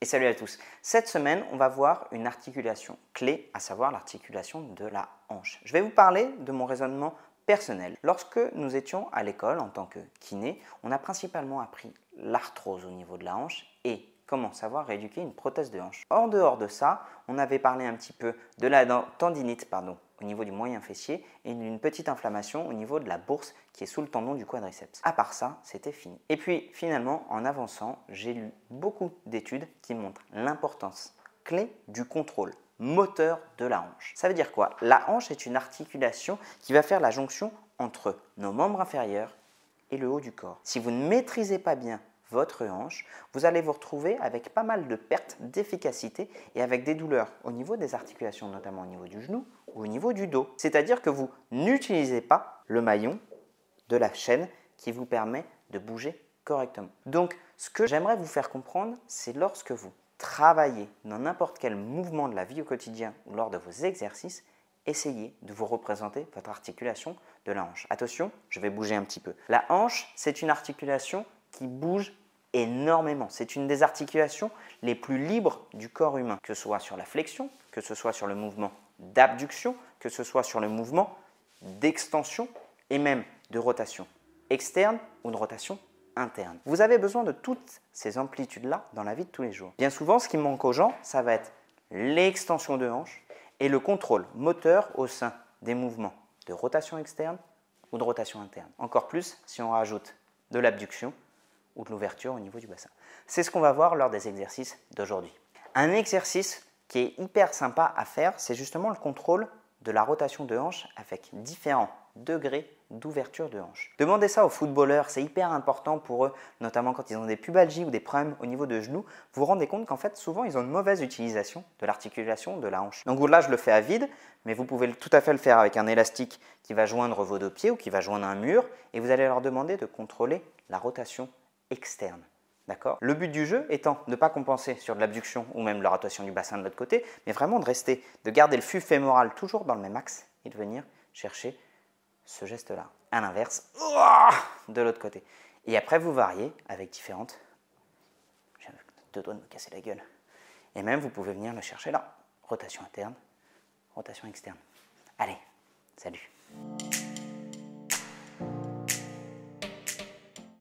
salut à tous. Cette semaine, on va voir une articulation clé, à savoir l'articulation de la hanche. Je vais vous parler de mon raisonnement personnel. Lorsque nous étions à l'école en tant que kiné, on a principalement appris l'arthrose au niveau de la hanche et comment savoir rééduquer une prothèse de hanche. En dehors de ça, on avait parlé un petit peu de la tendinite au niveau du moyen fessier et d'une petite inflammation au niveau de la bourse qui est sous le tendon du quadriceps. À part ça, c'était fini. Et puis finalement, en avançant, j'ai lu beaucoup d'études qui montrent l'importance clé du contrôle moteur de la hanche. Ça veut dire quoi? La hanche est une articulation qui va faire la jonction entre nos membres inférieurs et le haut du corps. Si vous ne maîtrisez pas bien votre hanche, vous allez vous retrouver avec pas mal de pertes d'efficacité et avec des douleurs au niveau des articulations, notamment au niveau du genou ou au niveau du dos. C'est-à-dire que vous n'utilisez pas le maillon de la chaîne qui vous permet de bouger correctement. Donc, ce que j'aimerais vous faire comprendre, c'est lorsque vous travaillez dans n'importe quel mouvement de la vie au quotidien ou lors de vos exercices, essayez de vous représenter votre articulation de la hanche. Attention, je vais bouger un petit peu. La hanche, c'est une articulation qui bouge énormément. C'est une des articulations les plus libres du corps humain, que ce soit sur la flexion, que ce soit sur le mouvement d'abduction, que ce soit sur le mouvement d'extension et même de rotation externe ou de rotation interne. Vous avez besoin de toutes ces amplitudes-là dans la vie de tous les jours. Bien souvent, ce qui manque aux gens, ça va être l'extension de hanche et le contrôle moteur au sein des mouvements de rotation externe ou de rotation interne. Encore plus si on rajoute de l'abduction ou de l'ouverture au niveau du bassin. C'est ce qu'on va voir lors des exercices d'aujourd'hui. Un exercice qui est hyper sympa à faire, c'est justement le contrôle de la rotation de hanche avec différents degrés d'ouverture de hanche. Demandez ça aux footballeurs, c'est hyper important pour eux, notamment quand ils ont des pubalgies ou des problèmes au niveau de genoux. Vous vous rendez compte qu'en fait, souvent, ils ont une mauvaise utilisation de l'articulation de la hanche. Donc là, je le fais à vide, mais vous pouvez tout à fait le faire avec un élastique qui va joindre vos deux pieds ou qui va joindre un mur, et vous allez leur demander de contrôler la rotation externe. D'accord? Le but du jeu étant de ne pas compenser sur de l'abduction ou même la rotation du bassin de l'autre côté, mais vraiment de garder le flux fémoral toujours dans le même axe et de venir chercher ce geste-là. À l'inverse, de l'autre côté. Et après, vous variez avec différentes... J'ai deux doigts de me casser la gueule. Et même, vous pouvez venir le chercher là. Rotation interne, rotation externe. Allez, salut!